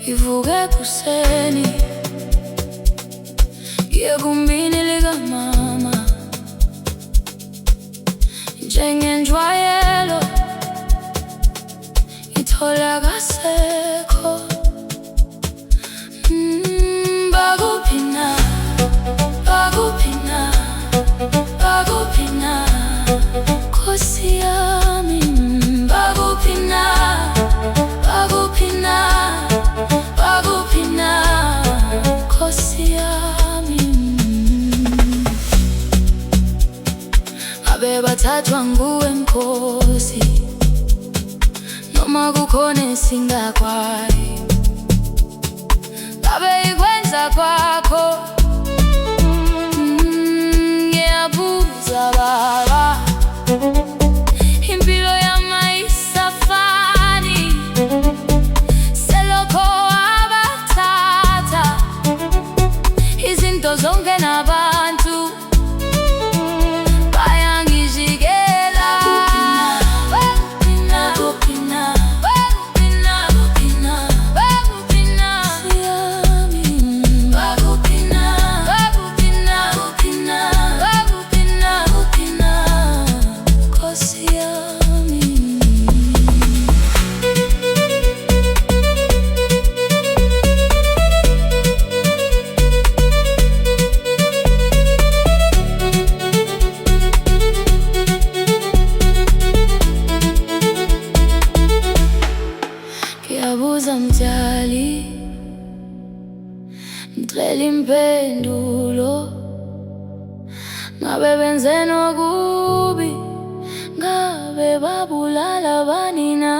Ivuke kuseni yegumbini likamama, njengenjwayelo ithola kasekho. Bakuphi na, bakuphi na, bakuphi na, Nkosi yami. Bakuphi na, bakuphi na, bakuphi na, Nkosi yami. Ngabe bathathwa nguwe Nkosi, noma kukhona esingakwazi. Ngabe ikwenza kwakho, ngiyabuza Baba. Impilo yami ayisafani, selokho wabathatha izinto zonke nabantu bayangijikela. Bakuphi na, bakuphi na, bakuphi na, bakuphi na, Nkosi yami. Bakuphi na, bakuphi na, bakuphi na, bakuphi na, bakuphi na, Nkosi yami. Ngiyabuza Mdali, ngicela impendulo. Ngabe benze nokubi, ngabe babulala bani na?